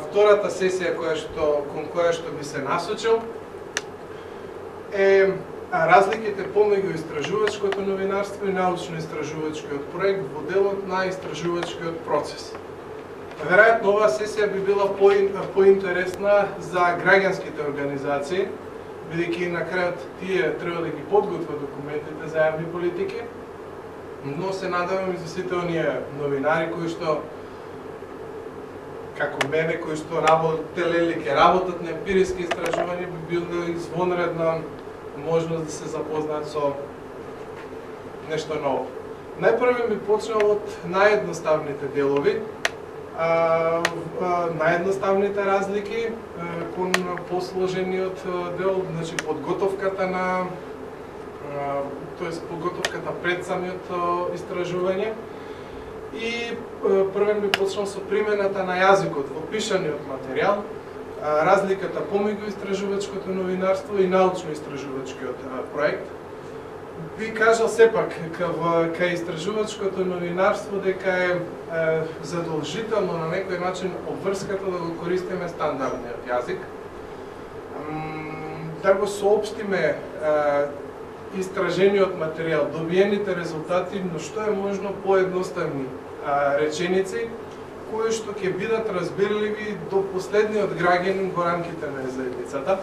Втората сесија кон која што би се насочил е разликите помеѓу истражувачкото новинарство и научно-истражувачкиот проект во делот на истражувачкиот процес. Веројатно оваа сесија би била поинтересна за граѓанските организации, бидејќи на крајот тие треба да ги подготват документите за јавни политики, но се надевам и за сите оние новинари кои што како мене, кои што работеле или ќе работат на емпириски истражувања, би била извонредна можност да се запознаат со нешто ново. Најпрво би почнал од наједноставните делови, наједноставните разлики кон посложениот дел, значи подготовката на подготовката пред самиот истражување. И првен би почнал со примената на јазикот во пишаниот материјал, разликата помеѓу истражувачкото новинарство и научно-истражувачкиот проект. Би кажал сепак кај истражувачкото новинарство дека е задолжително на некој начин обврската да го користиме стандардниот јазик, да го соопштиме истражениот материјал, добиените резултати, но што е можно поедноставни реченици, кои што ќе бидат разбирливи до последниот граѓанин во рамките на заедницата.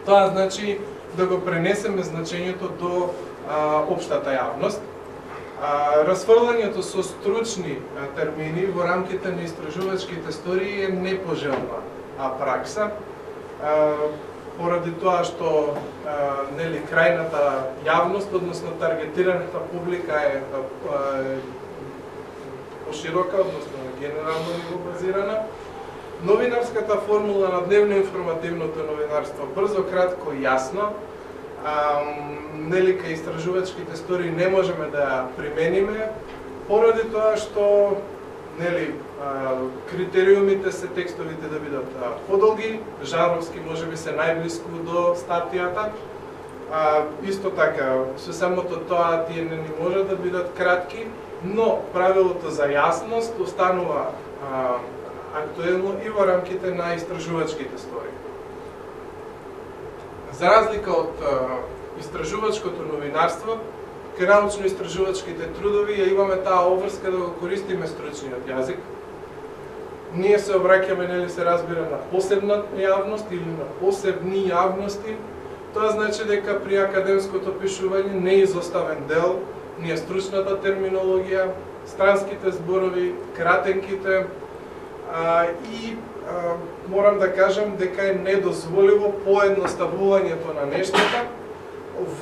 Тоа значи да го пренесеме значењето до општата јавност. Расфрлањето со стручни термини во рамките на истражувачките истории е непожелна пракса, поради тоа што крајната јавност, односно таргетираната публика е поширока, односно генерално ниво базирана. Новинарската формула на дневно-информативното новинарство брзо, кратко и јасно, кај истражувачките истории не можеме да ја примениме, поради тоа што критериумите се текстовите да бидат подолги, жанровски можеби се најблиску до статијата. Исто така, со самото тоа тие не може да бидат кратки, но правилото за јасност останува актуелно и во рамките на истражувачките истории. За разлика од истражувачкото новинарство, кај научно-истражувачките трудови ја имаме таа обврска да го користиме стручниот јазик. Ние се обраќаме, се разбира, на посебна јавност или на посебни јавности. Тоа значи дека при академското пишување не е изоставен дел ни е стручната терминологија, странските зборови, кратенките и морам да кажам дека е недозволиво поедноставувањето на нештата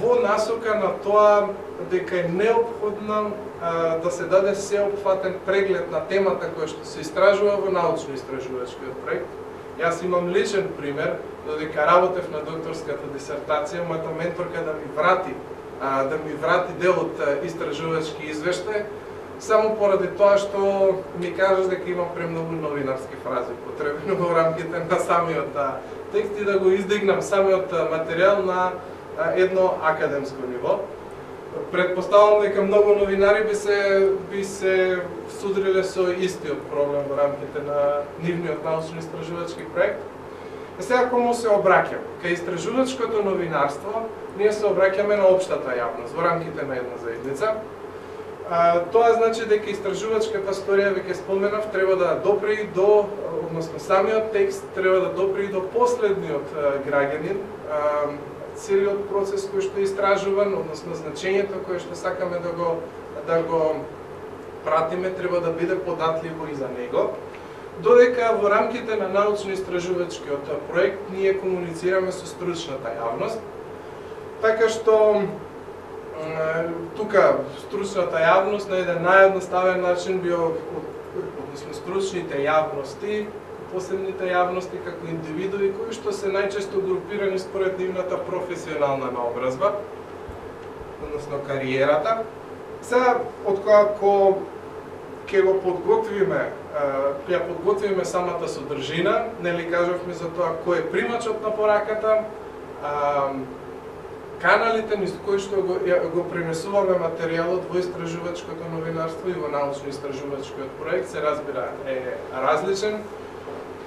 во насока на тоа дека е неопходно да се даде сеопфатен преглед на темата која што се истражува во научно-истражувачкиот проект. Јас имам личен пример, додека работев на докторската дисертација, мојата менторка да ми врати дел од истражувачки извештај, само поради тоа што ми кажа дека имам премногу новинарски фрази потребни во рамките на самиот текст и да го издигнам самиот материјал на едно академско ниво. Предпоставам дека многу новинари би се судриле со истиот проблем во рамките на нивниот научно-истражувачки проект. Сега кому се обраќам? Кај истражувачкото новинарство ние се обраќаме на општата јавност во рамките на една заедница. Тоа значи дека истражувачката историја, веќе споменав, треба да допре до, односно самиот текст треба да допре до последниот граѓанин. Целиот процес кој што е истражуван, односно значењето кое што сакаме да го пратиме, треба да биде податливо и за него. Додека во рамките на научно-истражувачкиот проект ние комуницираме со стручната јавност, така што тука стручната јавност на еден наједноставен начин односно стручните јавности, посебните јавности како индивидуи кои што се најчесто групирани според нивната професионална наобразба, односно кариерата. Сега, откако ќе го подготвиме, ќе подготвиме самата содржина, кажавме за тоа кој е примачот на пораката, каналите низ кои што го пренесуваме материјалот во истражувачкото новинарство и во научно-истражувачкиот проект се разбира е различен.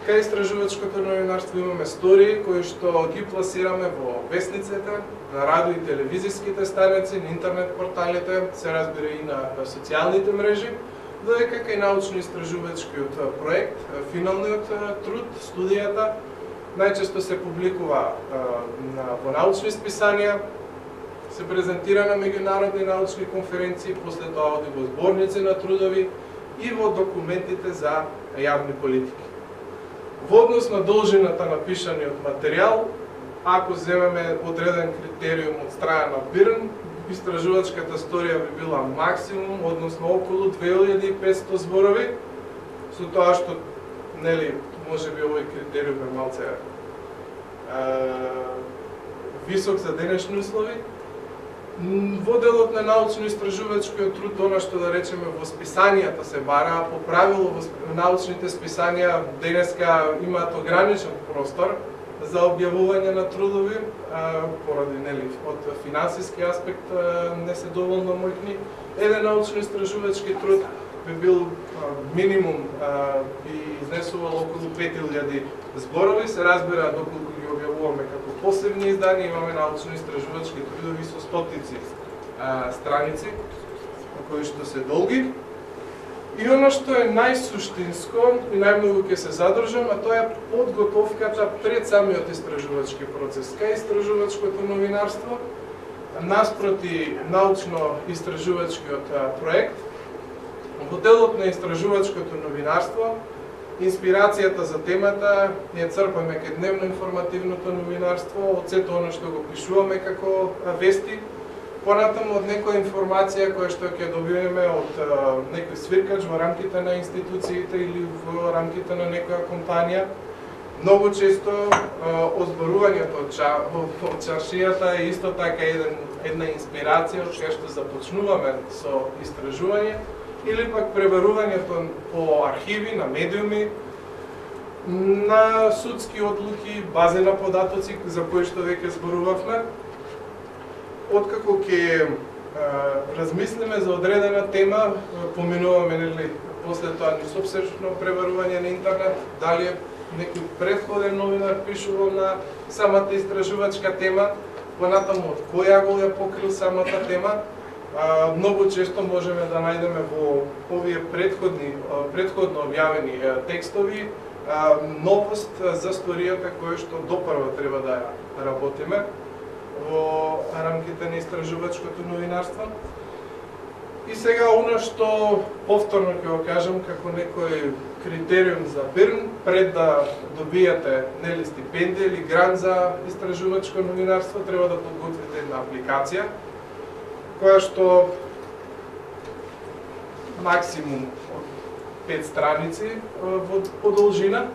кај истражувачкото новинарство имаме стории кои што ги пласираме во весниците, на радио и телевизиските станици, на интернет порталите, се разбира и на социјалните мрежи, додека кај научно-истражувачкиот проект, финалниот труд, студијата, најчесто се публикува во научни списанија, се презентира на меѓународни научни конференции, после тоа оди во зборници на трудови и во документите за јавни политики. Во однос на должината на пишаниот материјал, ако земеме одреден критериум од страна на БИРН, истражувачката сторија би била максимум, односно околу 2500 зборови, со тоа што, нели, може би овој критериум е малце висок за денешни услови. Во делот на научно-истражувачкиот труд, она што да речеме во списанијата се бара, по правило во научните списанија денеска имаат ограничен простор за објавување на трудови, поради, нели, од финансиски аспект не се доволно моќни. Еден научно-истражувачки труд би бил минимум би изнесувал околу 5000 зборови, се разбира доколку ги објавуваме како посебни изданија, имаме научно-истражувачки трудови со стотици страници, кои што се долги. И оно што е најсуштинско и најмногу ќе се задржам, а тоа е подготовката пред самиот истражувачки процес. Кај истражувачкото новинарство, наспроти научно-истражувачкиот проект, во делот на истражувачкото новинарство, инспирацијата за темата ја црпаме кај дневно информативното новинарство, од сето оно што го пишуваме како вести, понатаму од некоја информација која што ќе добиеме од некој свиркач во рамките на институциите или во рамките на некоја компанија. Многу често озборувањето од чаршијата е исто така една инспирација од кај што започнуваме со истражување, или пак пребарувањето по архиви, на медиуми, на судски одлуки, бази на податоци за кои што веќе зборувавме. Откако ќе размислиме за одредена тема, поминуваме, нели, после тоа нисопсечно пребарување на интернет, дали некој претходен новинар пишувал на самата истражувачка тема, понатаму од која го ја покрил самата тема. Многу често можеме да најдеме во овие претходно објавени текстови новост за сторијата која што допрва треба да ја работиме во рамките на истражувачкото новинарство. И сега оно што повторно ќе го кажам како некој критериум за БИРН, пред да добиете, нели, стипендија или грант за истражувачко новинарство, треба да подготвите една апликација која што максимум од 5 страници по должина,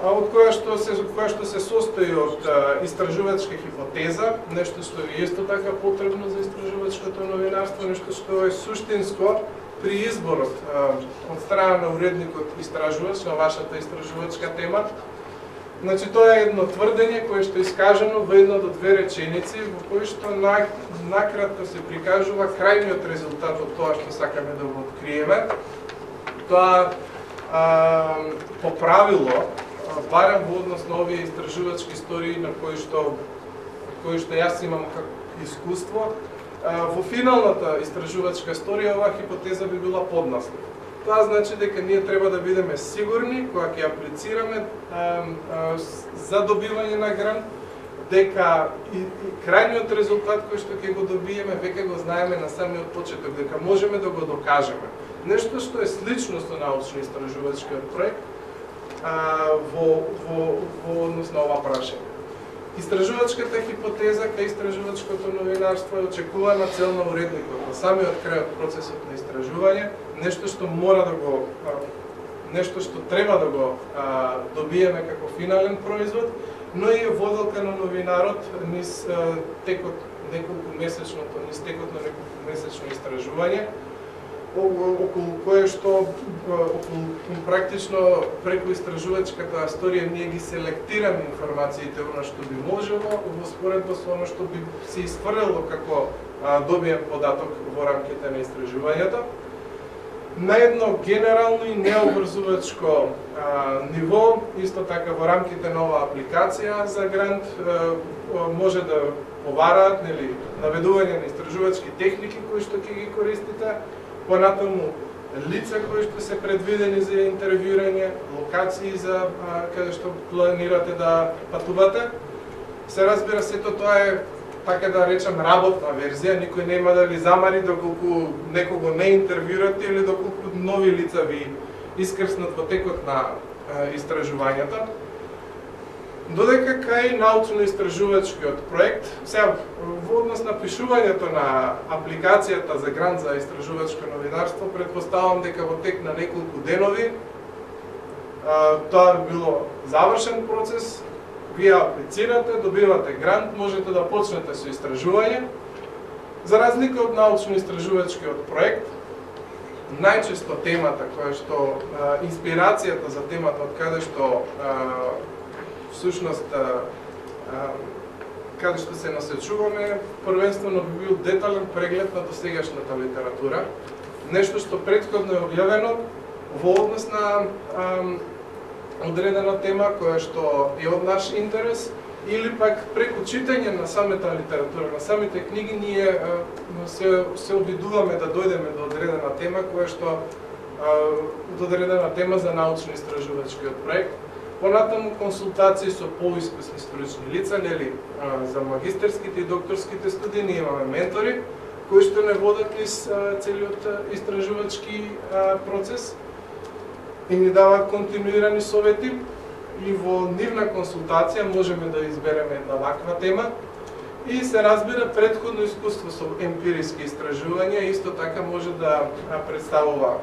од која што се состои од истражувачка хипотеза, нешто што е исто така потребно за истражувачкото новинарство, нешто што е суштинско при изборот од страна на уредникот истражувач на вашата истражувачка тема. Значи, тоа е едно тврдење кое што е искажено во една до две реченици, во кои што накратко се прикажува крајниот резултат од тоа што сакаме да го откриеме. Тоа по правило, барем во однос на овие истражувачки истории на кои што јас имам како искуство, во финалната истражувачка историја оваа хипотеза би била поднаслов. Тоа значи дека ние треба да бидеме сигурни кога ќе аплицираме за добивање на грант, дека и крајниот резултат кој што ќе го добиеме веќе го знаеме на самиот почеток, дека можеме да го докажеме. Нешто што е слично со научно-истражувачкиот проект во однос на ова прашање. Истражувачката хипотеза кај истражувачкото новинарство е очекувана цел на уредникот на самиот крај од процесот на истражување, нешто што треба да го добиеме како финален производ, но и е воделка на новинарот низ текот на неколку месечно истражување, околу кое што практично преку истражувачката историја ние ги селектираме информациите она што би можело во споредба со она што би се isfрлило како добиен податок во рамките на истражувањето. на едно генерално и необврзувачко ниво, исто така во рамките на оваа апликација за грант може да повараат, нели, наведување на истражувачки техники кои што ќе ги користите, понатаму лица кои што се предвидени за интервјуирање, локации за каде што планирате да патувате. Се разбира, сето тоа е, така да речем, работна верзија, никој нема да ви замари доколку некого не интервјурате или доколку нови лица ви искрснат во текот на истражувањето. Додека кај научно-истражувачкиот проект, сега во однос на пишувањето на апликацијата за грант за истражувачко новинарство, предпоставам дека во тек на неколку денови тоа би било завршен процес. Вие аплицирате, добивате грант, можете да почнете со истражување. За разлика од научно-истражувачкиот проект, најчесто темата која што инспирацијата за темата од каде што всушност каде што се насечуваме, првенствено би бил детален преглед на досегашната литература, нешто што претходно е објавено во однос на одредена тема која што е од наш интерес, или пак преку читање на самата литература, на самите книги, ние се обидуваме да дојдеме до одредена тема која што до одредена тема за научно-истражувачкиот проект. Понатаму консултации со поискусни стручни лица, нели, за магистерските и докторските студии ние имаме ментори кои што не водат низ целиот истражувачки процес и ни даваат континуирани совети, и во нивна консултација можеме да избереме една ваква тема и се разбира претходно искуство со емпириски истражувања исто така може да представува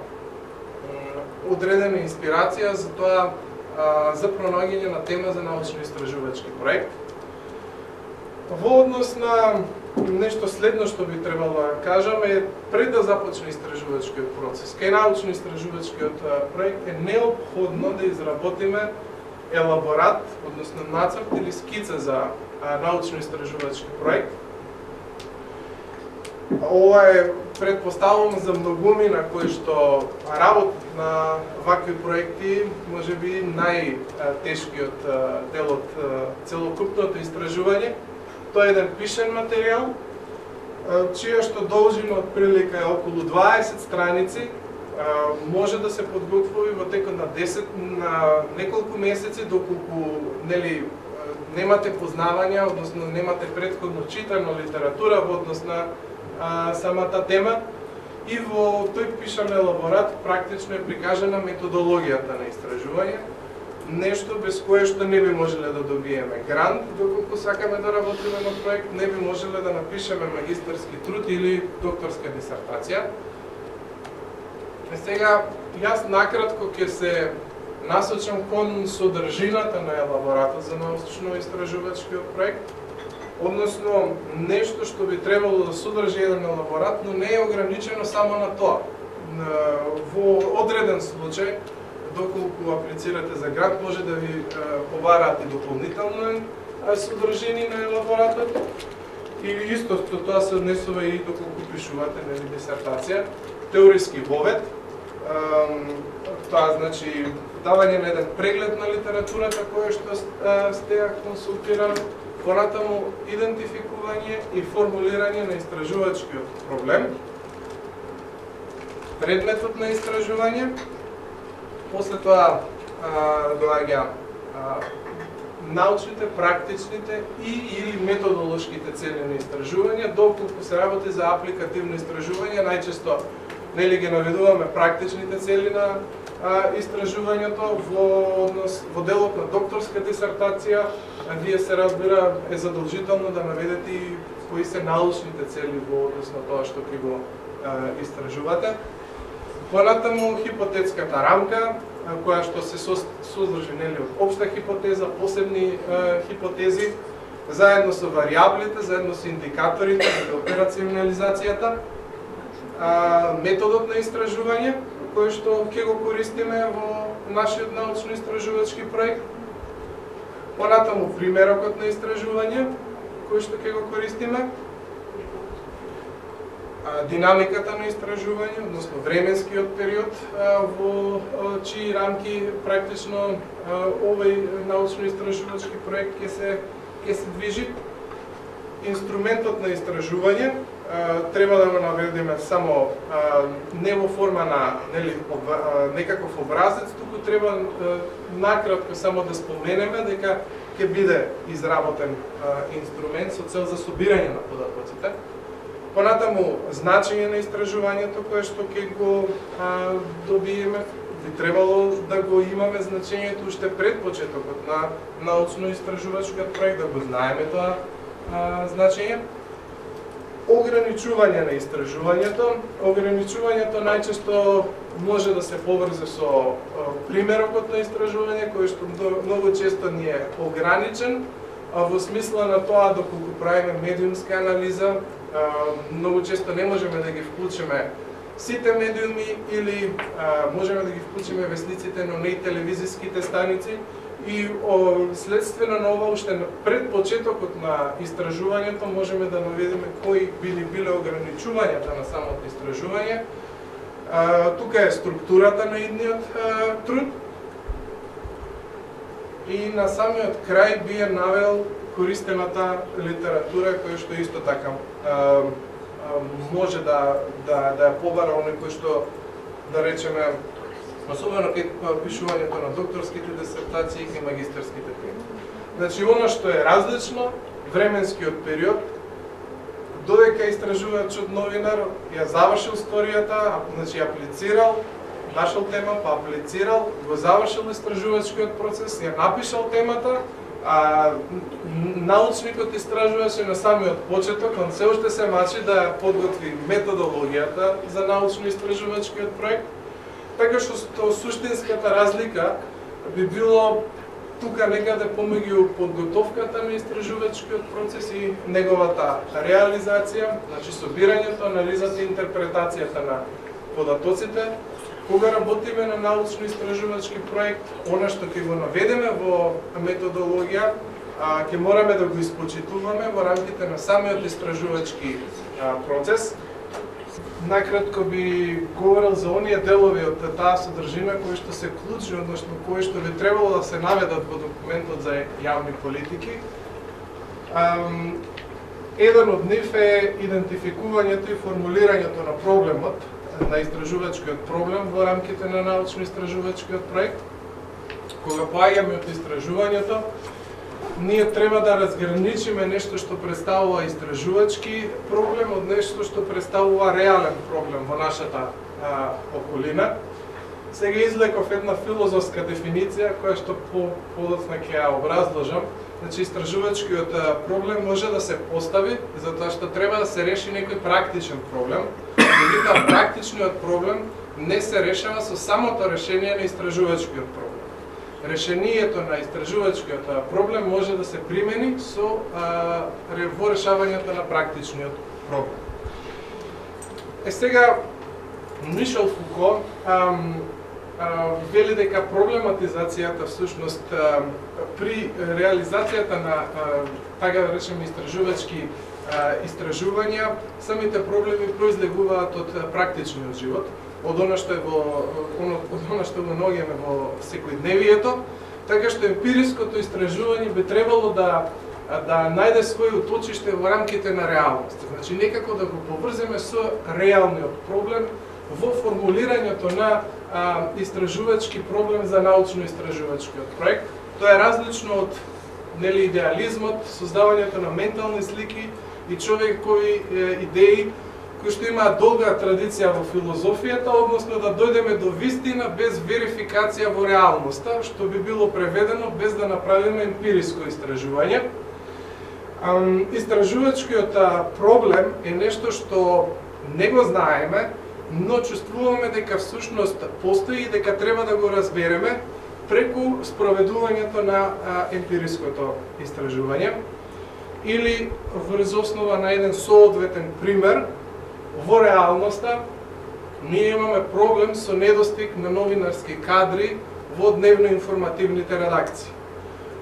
одредена инспирација за тоа, за пронаоѓање на тема за научно-истражувачки проект. Во однос на нешто следно што би требало да кажам е, пред да започне истражувачкиот процес, кај научно-истражувачкиот проект е неопходно да изработиме елаборат, односно нацрт или скица за научно-истражувачки проект. Ова е, предпоставувам, за многумина кои што работат на вакви проекти, можеби најтешкиот дел од целокупното истражување. Тоа е еден пишен материјал, чија што должина од прилика е околу 20 страници, може да се подготви во текот на 10 на неколку месеци, доколку нели немате познавања, односно немате претходно читана литература во однос на самата тема, и во тој пишан елаборат практично е прикажана методологијата на истражување, нешто без кое што не би можеле да добиеме грант, доколку сакаме да работиме на проект, не би можеле да напишеме магистерски труд или докторска дисертација. Сега, јас накратко ќе се насочам кон содржината на елаборатот за научно-истражувачкиот проект, односно нешто што би требало да содржи еден елаборат, но не е ограничено само на тоа. Во одреден случај, доколку аплицирате за грант, може да ви побараат и дополнително содржини на елаборатот, или исто тоа се однесува и доколку пишувате дисертација, теориски вовед. Тоа значи давање на еден преглед на литературата која што сте ја консултирали, понатаму идентификување и формулирање на истражувачкиот проблем, предметот на истражување, после тоа доаѓа научните, практичните и или методолошките цели на истражување, доколку се работи за апликативно истражување, најчесто нели ги наведуваме практичните цели на истражувањето во делот на докторска дисертација. Вие се разбира е задолжително да наведете и кои се научните цели во однос на тоа што ќе го истражувате. Понатаму хипотетската рамка, која што се содржи нели од општа хипотеза, посебни хипотези, заедно со варијаблите, заедно со индикаторите за операционализацијата, методот на истражување кој што ќе го користиме во нашиот научно-истражувачки проект, понатаму примерокот на истражување кој што ќе го користиме, динамиката на истражување, односно временскиот период во чии рамки практично овој научно-истражувачки проект ќе се движи. Инструментот на истражување треба да го наведеме само не во форма на некаков образец, туку треба накратко само да споменеме дека ќе биде изработен инструмент со цел за собирање на податоците. Понатаму, значење на истражувањето кое што ќе го добиеме, би требало да го имаме значењето уште пред почетокот на научно-истражувачкиот проект, да го знаеме тоа значење. Ограничување на истражувањето. Ограничувањето најчесто може да се поврзе со примерокот на истражување, кој што многу често ни е ограничен, во смисла на тоа доколку правиме медиумска анализа, многу често не можеме да ги вклучиме сите медиуми или можеме да ги вклучиме весниците, но не и телевизиските станици. И следствено на ова, уште пред почетокот на истражувањето, можеме да наведеме кои биле ограничувањата на самото истражување. Тука е структурата на идниот труд. И на самиот крај би ја навел користената литература, која што исто така може да ја побара оној кој што, да речеме, особено кај пишувањето на докторските дисертации и магистерските теми. Значи, оно што е различно, временскиот период, додека истражувачот новинар ја завршил историјата, значи аплицирал, нашол тема, па аплицирал, го завршил истражувачкиот процес, ја напишал темата, научникот истражуваше на самиот почеток, он се уште се мачи да подготви методологијата за научно-истражувачкиот проект. Така што суштинската разлика би било тука некаде помеѓу подготовката на истражувачкиот процес и неговата реализација, значи собирањето, анализата и интерпретацијата на податоците. Кога работиме на научно-истражувачки проект, она што ќе го наведеме во методологија, ќе мораме да го испочитуваме во рамките на самиот истражувачки процес. Накратко би говорил за оние делови од таа содржина кои што се клучни, односно кои што би требало да се наведат во документот за јавни политики. Еден од нив е идентификувањето и формулирањето на проблемот, на истражувачкиот проблем во рамките на научно-истражувачкиот проект. Кога поаѓаме од истражувањето, ние треба да разграничиме нешто што представува истражувачки проблем од нешто што представува реален проблем во нашата околина. Сега извлеков една филозофска дефиниција која што подоцна ќе ја образложам. Значи, истражувачкиот проблем може да се постави затоа што треба да се реши некој практичен проблем. Меѓутоа, практичниот проблем не се решава со самото решение на истражувачкиот проблем. Решението на истражувачкиот проблем може да се примени во решавањето на практичниот проблем. Сега, Мишел Фуко вели дека проблематизацијата всушност при реализацијата на, така да речеме, истражувачки истражувања, самите проблеми произлегуваат од практичниот живот, од она што го наоѓаме во секојдневието, така што емпириското истражување би требало да најде своје уточиште во рамките на реалност. Значи, некако да го поврземе со реалниот проблем во формулирањето на истражувачки проблем за научно-истражувачкиот проект. Тоа е различно од идеализмот, создавањето на ментални слики и човекови идеи кои што имаат долга традиција во филозофијата, односно да дојдеме до вистина без верификација во реалноста, што би било преведено без да направиме емпириско истражување. Истражувачкиот проблем е нешто што не го знаеме, но чувствуваме дека всушност постои и дека треба да го разбереме преку спроведувањето на емпириското истражување или врз основа на еден соодветен пример. Во реалноста ние имаме проблем со недостиг на новинарски кадри во дневно-информативните редакции.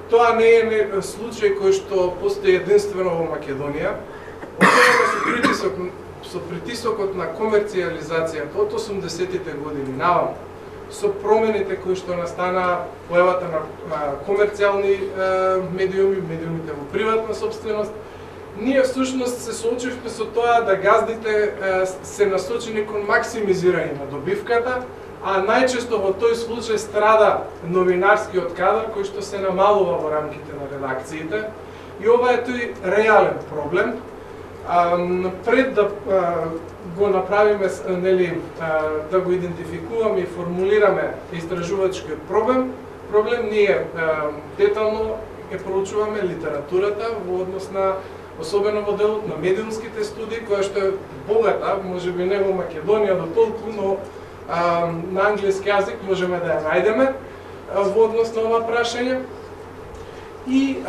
Тоа не е случај кој што постои единствено во Македонија. Особено со притисок со притисокот на комерцијализацијата од 80-тите години наваму, со промените кои што настана, појавата на комерцијални медиуми, медиумите во приватна собственост, ние всушност се соочивме со тоа да газдите се насочени кон максимизирање на добивката, а најчесто во тој случај страда новинарскиот кадар кој што се намалува во рамките на редакциите. И ова е тој реален проблем. Пред да го направиме, нели, да го идентификуваме и формулираме истражувачкиот проблем, ние детално ќе проучуваме литературата во однос на, особено во делот на медиумските студии, која што е богата, можеби не во Македонија до толку, но на англиски јазик можеме да ја најдеме во однос на ова прашање. И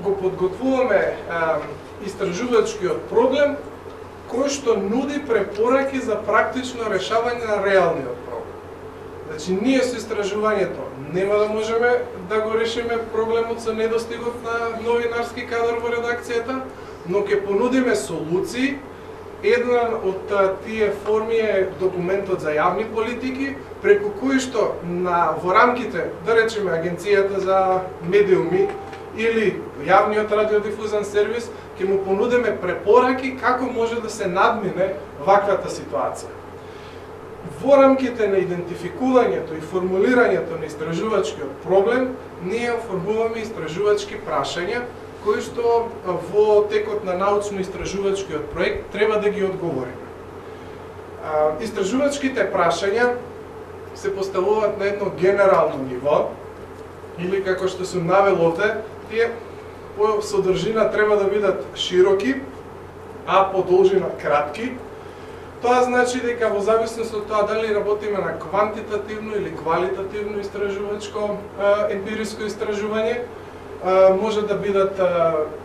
го подготвуваме истражувачкиот проблем кој што нуди препораки за практично решавање на реалниот проблем. Значи, ние со истражувањето нема да можеме да го решиме проблемот со недостигот на новинарски кадар во редакцијата, но ќе понудиме солуции. Една од тие форми е документот за јавни политики, преку кој што во рамките, да речеме, Агенцијата за медиуми или јавниот радиодифузен сервис, ќе му понудиме препораки како може да се надмине ваквата ситуација. Во рамките на идентификувањето и формулирањето на истражувачкиот проблем, ние оформуваме истражувачки прашања, кои што во текот на научно-истражувачкиот проект треба да ги одговориме. Истражувачките прашања се поставуваат на едно генерално ниво, или како што сум навел овде, тие по содржина треба да бидат широки, а по должина кратки. Тоа значи дека во зависност од тоа дали работиме на квантитативно или квалитативно истражувачко емпириско истражување, може да бидат,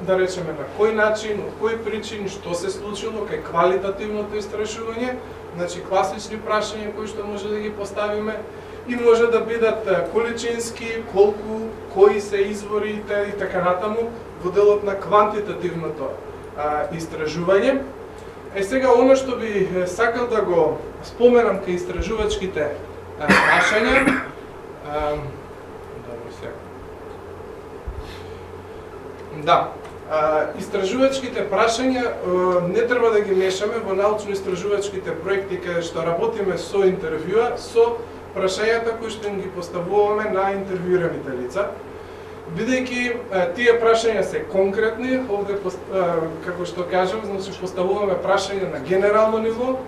да речеме, на кој начин, од кои причини, што се случило кај квалитативното истражување, значи класични прашања кои што може да ги поставиме, и може да бидат количински, колку, кои се изворите и така натаму во делот на квантитативното истражување. Сега, оно што би сакал да го споменам кај истражувачките прашања, истражувачките прашања не треба да ги мешаме во научно-истражувачките проекти каде што работиме со интервјуа, со прашањата кои што им ги поставуваме на интервјуираните лица. Бидејќи тие прашања се конкретни, овде, како што кажам, значи поставуваме прашања на генерално ниво,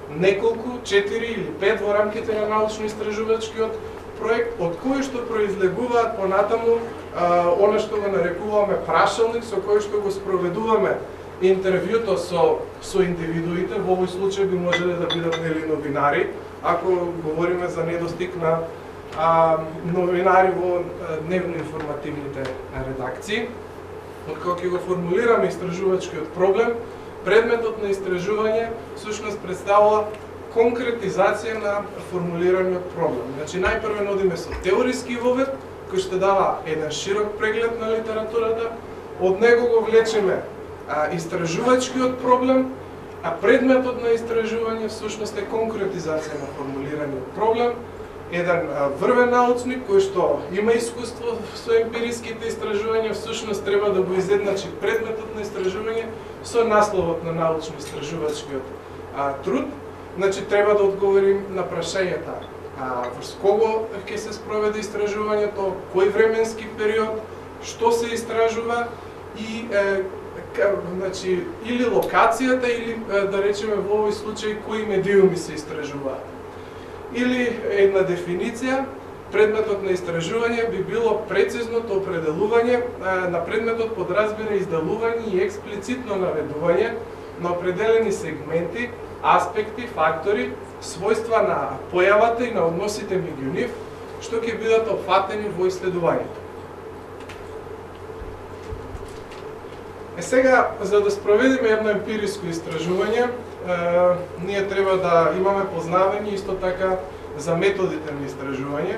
неколку, 4 или 5 во рамките на научно-истражувачкиот проект, од кои што произлегуваат понатаму она што го нарекуваме прашалник, со кој што го спроведуваме интервјуто со индивидуите, во овој случај би можеле да бидат нели новинари, ако говориме за недостиг на новинари во дневно-информативните редакции. Откако ќе го формулираме истражувачкиот проблем, предметот на истражување всушност представува конкретизација на формулираниот проблем. Значи, најпрво нодиме со теориски вовед, кој ще дава еден широк преглед на литературата, од него го влечеме истражувачкиот проблем, а предметот на истражување всушност е конкретизација на формулираниот проблем. Еден врвен научник кој што има искуство со емпириските истражувања, всушност треба да го изедначи предметот на истражување со насловот на научно-истражувачкиот труд. Значи, треба да одговорим на прашањата врз кого ќе се спроведе истражувањето, кој временски период, што се истражува и значи, или локацијата, или да речеме во овој случај кои медиуми се истражуваат. Или една дефиниција, предметот на истражување би било прецизното определување на предметот подразбира издалување и експлицитно наведување на определени сегменти, аспекти, фактори, својства на појавата и на односите меѓу нив, што ќе бидат опфатени во исследувањето. Сега, за да спроведеме едно емпириско истражување, ние треба да имаме познавање исто така за методите на истражување.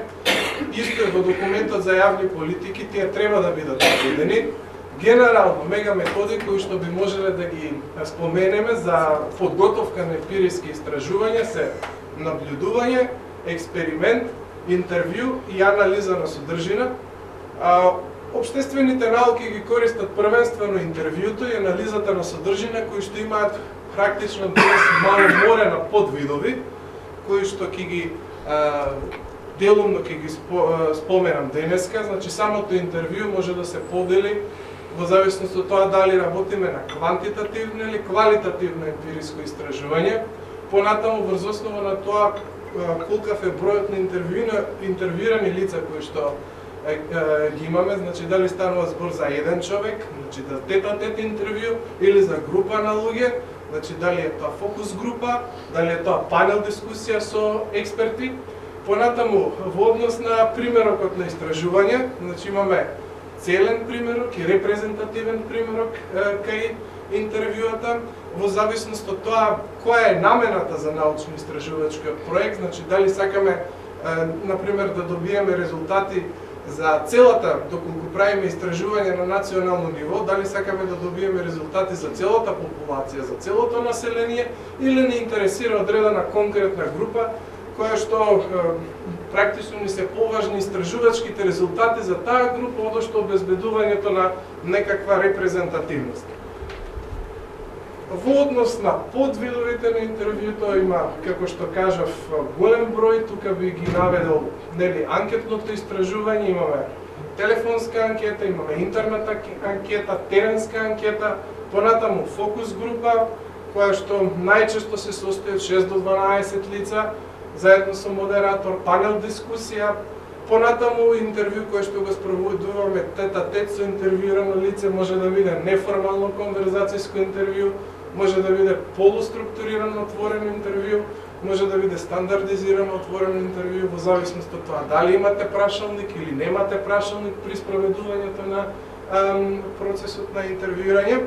Исто е во документот за јавни политики, тие треба да бидат наведени. Генерално мега методи кои што би можеле да ги споменеме за подготовка на емпириски истражувања се наблюдување, експеримент, интервју и анализа на содржина. Општествените науки ги користат првенствено интервјуто и анализата на содржина кои што имаат практично мало море на подвидови кои што ќе ги делумно ќе ги споменам денеска. Значи самото интервју може да се подели во зависност од тоа дали работиме на квантитативно или квалитативно емпириско истражување. Понатаму врз основа на тоа колкав е бројот на интервјуирани лица кои што ги имаме, значи дали станува збор за еден човек, значи да тет-а-тет интервју или за група на луѓе, значи дали е тоа фокус група, дали е тоа панел дискусија со експерти. Понатаму во однос на примерокот на истражување, значи имаме целен примерок и репрезентативен примерок кај интервјуата, во зависност од тоа која е намената за научно-истражувачкиот проект, значи дали сакаме например да добиеме резултати за целата, доколку правиме истражување на национално ниво, дали сакаме да добиеме резултати за целата популација, за целото население, или не интересира одредена конкретна група, која што практично ни се поважни истражувачките резултати за таа група, одошто обезбедувањето на некаква репрезентативност. Во однос на подвидовите на интервјуто има, како што кажав, голем број, тука би ги наведел анкетното истражување, имаме телефонска анкета, имаме интернет анкета, теренска анкета, понатаму фокус група, која што најчесто се состои од 6 до 12 лица, заедно со модератор, панел дискусија, понатаму интервју кој што го спроведуваме тет-а-тет со интервјуирано лице, може да биде неформално конверзацијско интервју, може да биде полуструктурирано отворено интервју, може да биде стандардизирано отворено интервју во зависност од тоа дали имате прашалник или немате прашалник при спроведувањето на процесот на интервјуирање.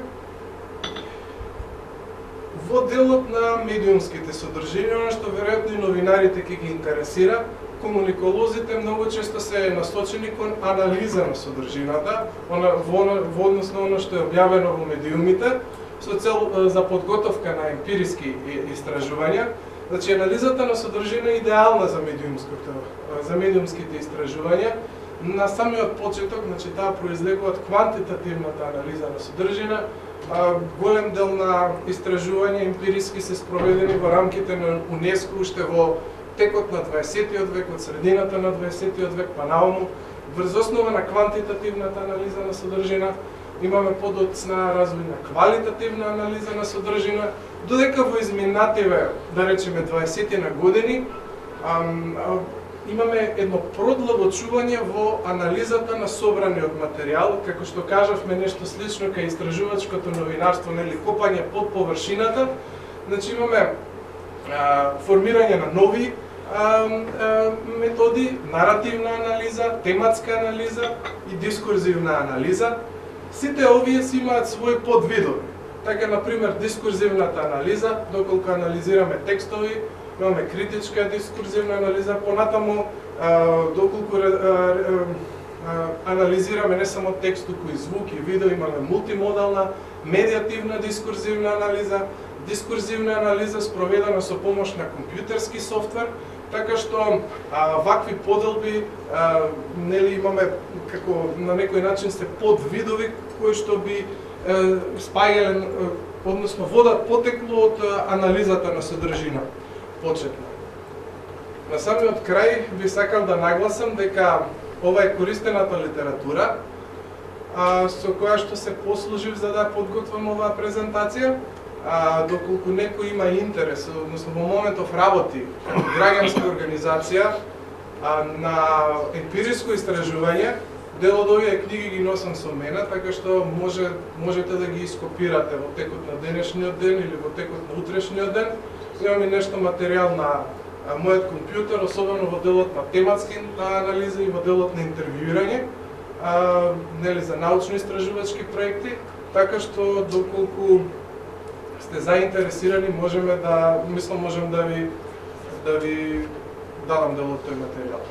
Во делот на медиумските содржини, она што веројатно и новинарите ќе ги интересира, комуниколозите многу често се насочени кон анализа на содржината, во однос на оно што е објавено во медиумите, со цел за подготовка на емпириски истражувања. Значи, анализата на содржина е идеална за медиумските истражувања. На самиот почеток, значи, таа произлегува од квантитативната анализа на содржина. Голем дел на истражувања емпириски се спроведени во рамките на УНЕСКО уште во текот на 20-тиот век, од средината на 20-тиот век па наому. Врз основа на квантитативната анализа на содржина имаме подоцна развој на квалитативна анализа на содржина, додека во изминативе, да речеме 20 на години, имаме едно продлабочување во анализата на собраниот материјал, како што кажавме нешто слично кај истражувачкото новинарство, нели копање под површината. Значи имаме формирање на нови методи, наративна анализа, тематска анализа и дискурзивна анализа. Сите овие си имаат своји подвидови. Така, например, дискурзивната анализа, доколку анализираме текстови, имаме критичка дискурзивна анализа, понатаму доколку анализираме не само текст, туку и звук и видео, имаме мултимодална, медиативна дискурзивна анализа, дискурзивна анализа спроведена со помош на компјутерски софтвер, така што вакви поделби нели имаме како на некој начин се подвидови кои што би спаѓале, односно водат потекло од анализата на содржина почетно. На самиот крај би сакал да нагласам дека ова е користената литература со која што се послужив за да подготвам оваа презентација. Доколку некој има интерес, односно во моментов работи граѓанска организација на емпириско истражување, дел од овие книги ги носам со мене, така што можете да ги ископирате во текот на денешниот ден или во текот на утрешниот ден. Имам и нешто материјал на мојот компјутер, особено во делот на тематски анализа и во делот на интервјуирање, нели за научно-истражувачки проекти, така што доколку сте заинтересирани, можем да ви дадам дел од тој материјал.